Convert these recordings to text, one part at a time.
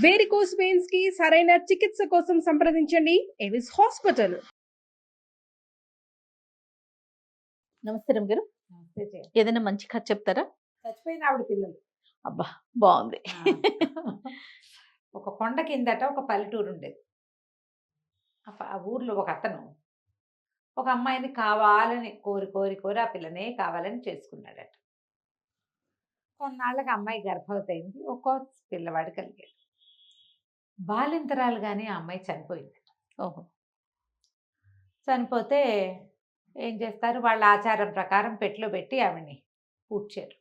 Varicose veins కి సరైన చికిత్స కోసం సంప్రదించండి ఎవిస్ హాస్పిటల్. నమస్తే రమ్గారు. ఏదైనా మంచి కథ చెప్తారా? చచ్చిపోయిన ఆవిడ పిల్లలు. అబ్బా బాగుంది. ఒక కొండ కిందట ఒక పల్లెటూరు ఉండేది. ఆ ఊర్లో ఒక అతను ఒక అమ్మాయిని కావాలని కోరి ఆ పిల్లనే కావాలని చేసుకున్నాడట. కొన్నాళ్ళకి అమ్మాయి గర్భవతి అయింది. ఒక్కో పిల్లవాడు కలిగాడు. బాలింతరాలుగానే ఆ అమ్మాయి చనిపోయింది. ఓహో. చనిపోతే ఏం చేస్తారు, వాళ్ళ ఆచారం ప్రకారం పెట్టెలో పెట్టి ఆవిడ్ని పూడ్చారు.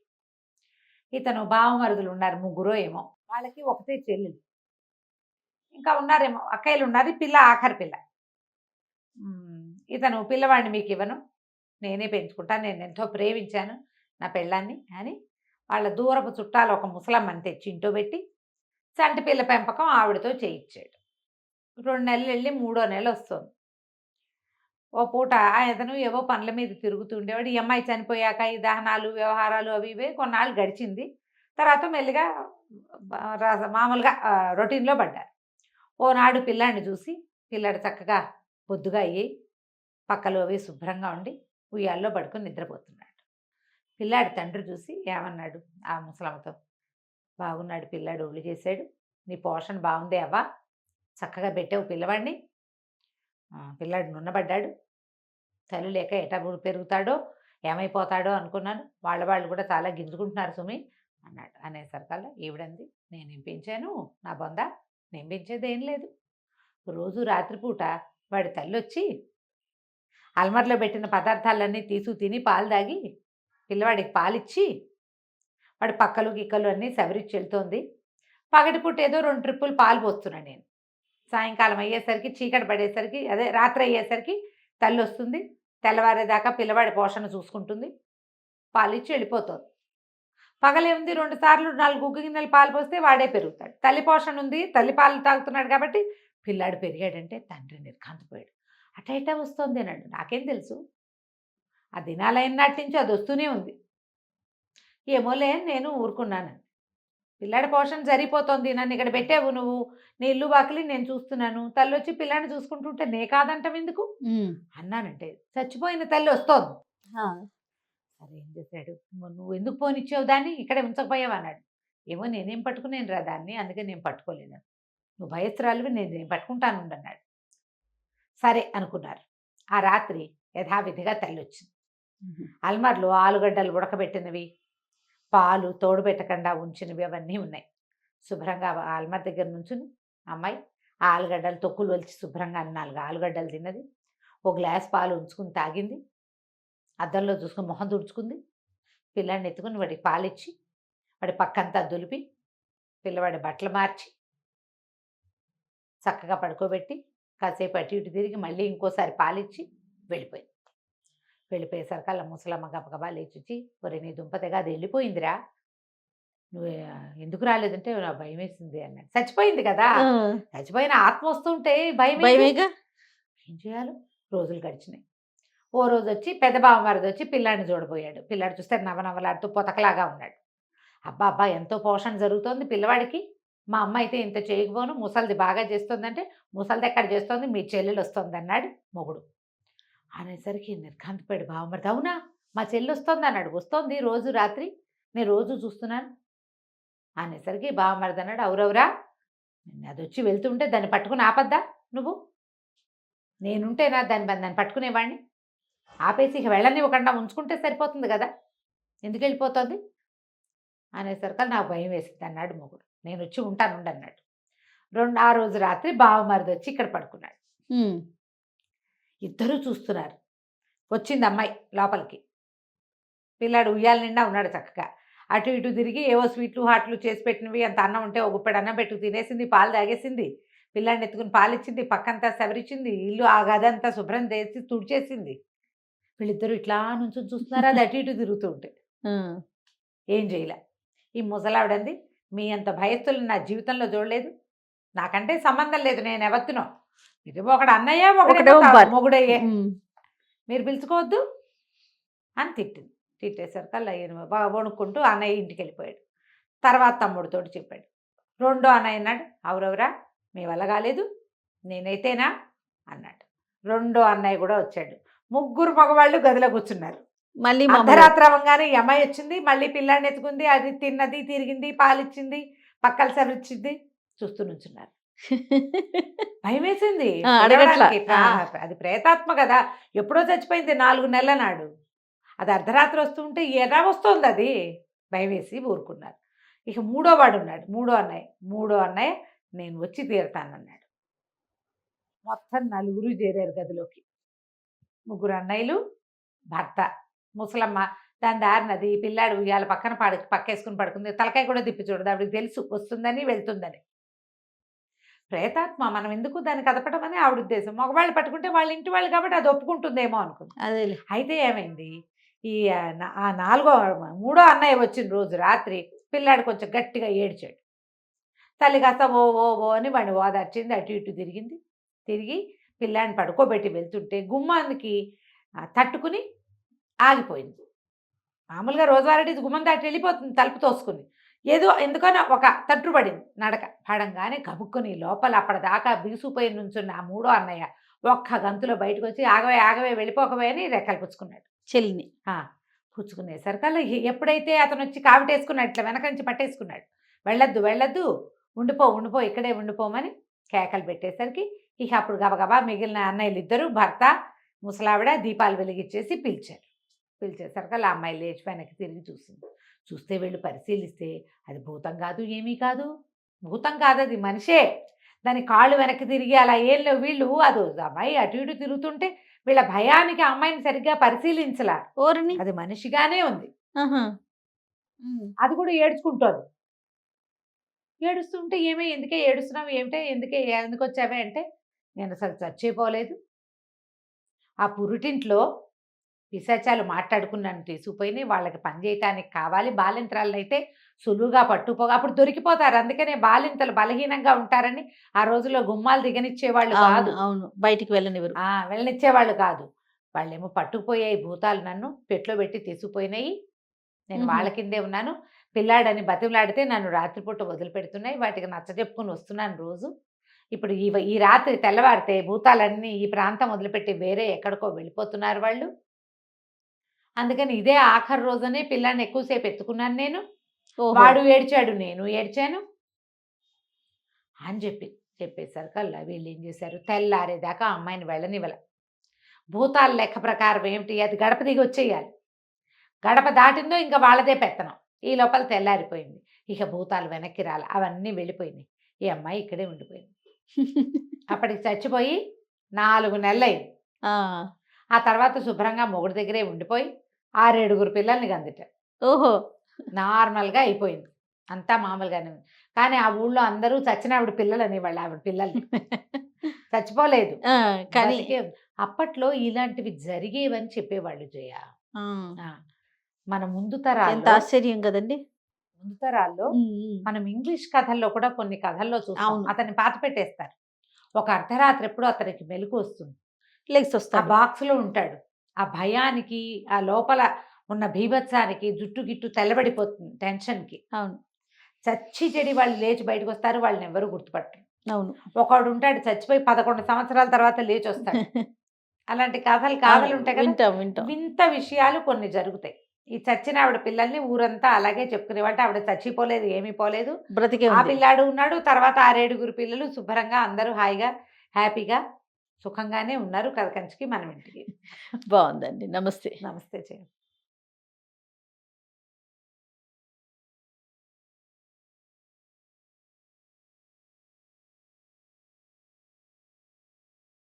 ఇతను బావమరుదులు ఉన్నారు, ముగ్గురో ఏమో. వాళ్ళకి ఒకటే చెల్లెలు, ఇంకా ఉన్నారేమో అక్కయ్యలు ఉన్నారు. పిల్ల ఆఖరి పిల్ల. ఇతను పిల్లవాడిని మీకు ఇవ్వను, నేనే పెంచుకుంటాను, నేను ఎంతో ప్రేమించాను నా పెళ్ళాన్ని అని వాళ్ళ దూరపు చుట్టాలు ఒక ముసలమ్మని తెచ్చి ఇంట్లో పెట్టి చంటి పిల్ల పెంపకం ఆవిడతో చేయించాడు. 2 నెలలు వెళ్ళి 3వ నెల వస్తుంది. ఓ పూట ఇతను ఏవో పనుల మీద తిరుగుతుండేవాడు. ఈ అమ్మాయి చనిపోయాక ఈ దహనాలు వ్యవహారాలు అవి ఇవే కొన్నాళ్ళు గడిచింది. తర్వాత మెల్లిగా మామూలుగా రొటీన్లో పడ్డారు. ఓనాడు పిల్లాడిని చూసి, పిల్లాడు చక్కగా పొద్దుగా అయ్యి పక్కలో అవి శుభ్రంగా ఉండి ఉయ్యాల్లో పడుకొని నిద్రపోతున్నాడు. పిల్లాడి తండ్రి చూసి ఏమన్నాడు ఆ ముసలమ్మతో, బాగున్నాడు పిల్లాడు, ఒళ్ళు చేశాడు, నీ పోషణ బాగుంది అవ్వా, చక్కగా పెట్టావు పిల్లవాడిని, పిల్లాడు నున్నబడ్డాడు, తల్లి లేక ఎటా పెరుగుతాడో ఏమైపోతాడో అనుకున్నాను, వాళ్ళు కూడా చాలా గింజుకుంటున్నారు సుమి అన్నాడు. అనేసరికల్లా ఈవిడంది, నేనేం పెంచాను నా బొంద, నేను పెంచేది ఏం లేదు. రోజు రాత్రిపూట వాడి తల్లి వచ్చి అల్మర్లో పెట్టిన పదార్థాలన్నీ తిని పాలు తాగి పిల్లవాడికి పాలిచ్చి వాడి పక్కలు గిక్కలు అన్నీ సవరించి వెళ్తోంది. పగటిపూట ఏదో 2 ట్రిప్పులు పాలు పోస్తున్నాను నేను. సాయంకాలం అయ్యేసరికి, చీకటి పడేసరికి, అదే రాత్రి అయ్యేసరికి తల్లి వస్తుంది. తెల్లవారేదాకా పిల్లవాడి పోషణ చూసుకుంటుంది, పాలిచ్చి వెళ్ళిపోతుంది. పగలేముంది 2 సార్లు 4 గుగ్గు గిన్నెలు పాలు పోస్తే వాడే పెరుగుతాడు. తల్లి పోషణ ఉంది, తల్లి పాలు తాగుతున్నాడు కాబట్టి పిల్లాడు పెరిగాడంటే తండ్రి నిర్ఘాంతపోయాడు. అటైటా వస్తుంది అన్నాడు. నాకేం తెలుసు, ఆ దినాలైన నాటి నుంచి అది వస్తూనే ఉంది, ఏమోలే నేను ఊరుకున్నాను. పిల్లాడి పోషణ సరిపోతుంది, నన్ను ఇక్కడ పెట్టావు నువ్వు, నీ ఇల్లు వాకిలి నేను చూస్తున్నాను, తల్లి వచ్చి పిల్లాడిని చూసుకుంటుంటే నే కాదంటాం ఎందుకు అన్నానంటే, చచ్చిపోయిన తల్లి వస్తోంది. సరే ఏం చేశాడు, నువ్వు ఎందుకు పోనిచ్చావు దాన్ని, ఇక్కడే ఉంచకపోయావు అన్నాడు. ఏమో నేనేం పట్టుకునేను రా దాన్ని, అందుకే నేను పట్టుకోలేను, నువ్వు భయస్త్రాలువి, నేను పట్టుకుంటాను అన్నాడు. సరే అనుకున్నారు. ఆ రాత్రి యథావిధిగా తల్లి వచ్చింది. అల్మార్లో ఆలుగడ్డలు ఉడకబెట్టినవి, పాలు తోడు పెట్టకుండా ఉంచినవి అవన్నీ ఉన్నాయి. శుభ్రంగా అల్మార్ దగ్గర నుంచుని అమ్మాయి ఆ ఆలుగడ్డలు తొక్కులు వలిచి శుభ్రంగా 4 ఆలుగడ్డలు తిన్నది. ఓ గ్లాస్ పాలు ఉంచుకుని తాగింది. అద్దంలో చూసుకుని మొహం తుడుచుకుంది. పిల్లాడిని ఎత్తుకుని వాడికి పాలిచ్చి వాడి పక్కంతా దులిపి పిల్లవాడి బట్టలు మార్చి చక్కగా పడుకోబెట్టి కాసేపు అటు ఇటు తిరిగి మళ్ళీ ఇంకోసారి పాలిచ్చి వెళ్ళిపోయింది. వెళ్ళిపోయేసరికి అలా ముసలమ్మ గబగబా లేచి, ఒరే నీ దుంపతగా అది వెళ్ళిపోయిందిరా, నువ్వు ఎందుకు రాలేదంటే నా భయం వేసింది అన్నాడు. చచ్చిపోయింది కదా, చచ్చిపోయిన ఆత్మ వస్తుంటే భయమేగా, ఏం చేయాలి. రోజులు గడిచినాయి. ఓ రోజు వచ్చి పెద్ద బావమరిది వచ్చి పిల్లాడిని చూడబోయాడు. పిల్లాడు చూస్తే నవనవలాడుతూ పొతకలాగా ఉన్నాడు. అబ్బా ఎంతో పోషణ జరుగుతోంది పిల్లవాడికి, మా అమ్మ అయితే ఇంత చేయకపోను, ముసలిది బాగా చేస్తుందంటే, ముసలిది ఎక్కడ చేస్తోంది, మీ చెల్లెలు వస్తుంది అన్నాడు మొగుడు. అనేసరికి నిర్ఘాంతపోయాడు బావమరిది. అవునా, మా చెల్లి వస్తుంది అన్నాడు. వస్తోంది రోజు రాత్రి, నేను రోజు చూస్తున్నాను అనేసరికి బావమరిది అన్నాడు, అవురవురా, అది వచ్చి వెళ్తుంటే దాన్ని పట్టుకుని ఆపద్దా నువ్వు, నేనుంటేనా దాన్ని పట్టుకునేవాడిని, ఆపేసి ఇక వెళ్ళనివ్వకుండా ఉంచుకుంటే సరిపోతుంది కదా, ఎందుకు వెళ్ళిపోతుంది అనేసరికి నాకు భయం వేసింది అన్నాడు మొగుడు. నేను వచ్చి ఉంటానుండి అన్నాడు. ఆ రోజు రాత్రి బావమరిది వచ్చి ఇక్కడ పడుకున్నాడు. ఇద్దరూ చూస్తున్నారు. వచ్చింది అమ్మాయి లోపలికి. పిల్లాడు ఉయ్యాల నిండా ఉన్నాడు చక్కగా. అటు ఇటు తిరిగి ఏవో స్వీట్లు హాట్లు చేసి పెట్టినవి, అంత అన్నం ఉంటే ఒక గుప్పెడు అన్నం పెట్టు తినేసింది, పాలు తాగేసింది, పిల్లాడిని ఎత్తుకుని పాలిచ్చింది, పక్కంతా సవరించింది, ఇల్లు ఆ గదంతా శుభ్రం చేసి తుడిచేసింది. వీళ్ళిద్దరూ ఇట్లా నుంచి చూస్తున్నారు, అది అటు ఇటు తిరుగుతూ ఉంటే. ఏం చేయలే. ఈ ముసలావిడంది, మీ అంత భయస్తులు నా జీవితంలో చూడలేదు, నాకంటే సంబంధం లేదు, నేను ఎవత్తునో, ఇది ఒకడు అన్నయ్య ఒకటే మొగుడయ్యే, మీరు పిలుచుకోవద్దు అని తిట్టింది. తిట్టేసరికి అలా వణుక్కుంటూ అన్నయ్య ఇంటికి వెళ్ళిపోయాడు. తర్వాత తమ్ముడితోటి చెప్పాడు, రెండో అన్నయ్య అన్నాడు, అవురవరా మీ వల్ల కాలేదు, నేనైతేనా అన్నాడు. రెండో అన్నయ్య కూడా వచ్చాడు. ముగ్గురు మగవాళ్ళు గదిలో కూర్చున్నారు. మళ్ళీ మామూలు. అర్ధరాత్రి అవ్వగానే ఈ అమ్మాయి వచ్చింది, మళ్ళీ పిల్లాడిని ఎత్తుకుంది, అది తిన్నది, తిరిగింది, పాలిచ్చింది, పక్కల సరిచ్చింది, చూస్తూ నుంచున్నారు. భయం వేసింది. అడగట్లా. అది ప్రేతాత్మ కదా, ఎప్పుడో చచ్చిపోయింది 4 నెలల నాడు. అది అర్ధరాత్రి వస్తుంటే ఎలా వస్తుంది అది, భయం వేసి ఊరుకున్నారు. ఇక మూడో వాడు ఉన్నాడు, మూడో అన్నయ్య నేను వచ్చి తీరతానన్నాడు. మొత్తం నలుగురు చేరారు గదిలోకి. ముగ్గురు అన్నయ్యలు, భర్త, ముసలమ్మ దాని దారినది, పిల్లాడు ఉయ్యాల పక్కన పక్కేసుకుని పడుకుంది, తలకాయ కూడా తిప్పి చూడదు, ఆవిడకి తెలుసు వస్తుందని వెళ్తుందని. ప్రేతాత్మ మనం ఎందుకు దాన్ని కదపడం అని ఆవిడ ఉద్దేశం. మగవాళ్ళు పట్టుకుంటే వాళ్ళ ఇంటి వాళ్ళు కాబట్టి అది ఒప్పుకుంటుందేమో అనుకుంది. అదే. అయితే ఏమైంది, ఈ మూడో అన్నయ్య వచ్చిన రోజు రాత్రి పిల్లాడు కొంచెం గట్టిగా ఏడ్చాడు. తల్లి కాస్త ఓ ఓ ఓ అని వాడిని ఓదార్చింది, అటు ఇటు తిరిగి పిల్లాడిని పడుకోబెట్టి వెళ్తుంటే గుమ్మానికి తట్టుకుని ఆగిపోయింది. మామూలుగా రోజువారీ గుమ్మం దాటి వెళ్ళిపోతుంది తలుపు తోసుకుని, ఏదో ఎందుకనో ఒక తట్టు పడింది నడక పడంగానే గబుక్కుని లోపల అప్పటిదాకా బిగుసిపోయి నుంచున్న ఆ మూడో అన్నయ్య ఒక్క గంతులో బయటకు వచ్చి ఆగవే వెళ్ళిపోకవే అని రెక్కలు పుచ్చుకున్నాడు చెల్లిని. పుచ్చుకునేసరికల్లా ఎప్పుడైతే అతను వచ్చి కావిటేసుకున్నాడు, ఇట్లా వెనక నుంచి పట్టేసుకున్నాడు, వెళ్ళొద్దు ఉండిపో ఇక్కడే ఉండిపోమని కేకలు పెట్టేసరికి ఇక అప్పుడు గబగబా మిగిలిన అన్నయ్యలు ఇద్దరు, భర్త, ముసలావిడ దీపాలు వెలిగించేసి పిలిచేసరికల్లా అమ్మాయి లేచి వెనక్కి తిరిగి చూస్తే వీళ్ళు పరిశీలిస్తే అది భూతం కాదు, ఏమీ కాదు, అది మనిషే. దాని కాళ్ళు వెనక్కి తిరిగి అలా ఏం లేవు, వీళ్ళు అది అమ్మాయి అటు ఇటు తిరుగుతుంటే వీళ్ళ భయానికి అమ్మాయిని సరిగ్గా పరిశీలించలా, అది మనిషిగానే ఉంది. అది కూడా ఏడ్చుకుంటోంది. ఏడుస్తుంటే ఎందుకే ఏడుస్తున్నావు, ఎందుకు వచ్చావే అంటే, నేను అసలు చచ్చిపోలేదు, ఆ పురిటింట్లో పిశాచాలు మాట్లాడుకున్నాను తీసుకుపోయి వాళ్ళకి పని చేయటానికి కావాలి, బాలింతరాలను అయితే సులువుగా పట్టుపోగా అప్పుడు దొరికిపోతారు, అందుకనే బాలింతలు బలహీనంగా ఉంటారని ఆ రోజుల్లో గుమ్మాలు దిగనిచ్చేవాళ్ళు కాదు. అవును, బయటికి వెళ్ళనిచ్చేవాళ్ళు కాదు. వాళ్ళేమో పట్టుకుపోయాయి భూతాలు, నన్ను పెట్లో పెట్టి తీసుకుపోయినాయి, నేను వాళ్ళ కిందే ఉన్నాను, పిల్లాడని బతిమలాడితే నన్ను రాత్రిపూట వదిలిపెడుతున్నాయి, వాటికి నచ్చజెప్పుకుని వస్తున్నాను రోజు. ఇప్పుడు ఈ రాత్రి తెల్లవారితే భూతాలన్నీ ఈ ప్రాంతం వదిలిపెట్టి వేరే ఎక్కడికో వెళ్ళిపోతున్నారు వాళ్ళు, అందుకని ఇదే ఆఖరి రోజునే పిల్లాన్ని ఎక్కువసేపు ఎత్తుకున్నాను నేను, వాడు ఏడ్చాడు, నేను ఏడ్చాను అని చెప్పేసరికల్లా వీళ్ళు ఏం చేశారు, తెల్లారేదాకా అమ్మాయిని వెళ్ళనివ్వల. భూతాల లెక్క ప్రకారం ఏమిటి, అది గడప దిగి వచ్చేయాలి, గడప దాటిందో ఇంకా వాళ్ళదే పెత్తనం. ఈ లోపల తెల్లారిపోయింది, ఇక భూతాలు వెనక్కి రాలి, అవన్నీ వెళ్ళిపోయినాయి, ఈ అమ్మాయి ఇక్కడే ఉండిపోయింది. అప్పటికి చచ్చిపోయి 4 నెలలైంది. ఆ తర్వాత శుభ్రంగా మొగుడు దగ్గరే ఉండిపోయి 6-7 పిల్లల్ని కందిట. నార్మల్గా అయిపోయింది, అంతా మామూలుగానే ఉంది. కానీ ఆ ఊళ్ళో అందరూ చచ్చిన ఆవిడ పిల్లలు అనేవాళ్ళు, ఆవిడ పిల్లల్ని చచ్చిపోలేదు కానీ అప్పట్లో ఇలాంటివి జరిగేవని చెప్పేవాళ్ళు జయ. మన ముందు తరాల్లో ఆశ్చర్యం కదండి, ముందు తరాల్లో మనం ఇంగ్లీష్ కథల్లో కూడా కొన్ని కథల్లో చూస్తాం, అతన్ని పాత పెట్టేస్తారు, ఒక అర్ధరాత్రి ఎప్పుడో అతనికి మెలకు వస్తుంది, ఆ బాక్స్ లో ఉంటాడు, ఆ భయానికి ఆ లోపల ఉన్న బీభత్సానికి జుట్టు గిట్టు తెల్లబడిపోతుంది టెన్షన్కి. అవును, చచ్చి చెడి వాళ్ళు లేచి బయటకు వస్తారు, వాళ్ళని ఎవరు గుర్తుపట్టరు. అవును, ఒకడు ఉంటాడు చచ్చిపోయి 11 సంవత్సరాల తర్వాత లేచి వస్తాడు. అలాంటి కథలు ఉంటాయి కదా, వింత విషయాలు కొన్ని జరుగుతాయి. ఈ చచ్చిన ఆవిడ పిల్లల్ని ఊరంతా అలాగే చెప్పుకునేవాళ్ళు, ఆవిడ చచ్చిపోలేదు, ఏమీ పోలేదు, బ్రతికే ఆ పిల్లాడు ఉన్నాడు. తర్వాత 6-7 పిల్లలు శుభ్రంగా అందరూ హాయిగా హ్యాపీగా సుఖంగానే ఉన్నారు. కథ కంచికి మనం ఇంటికి. బాగుందండి. నమస్తే. నమస్తే చేయండి.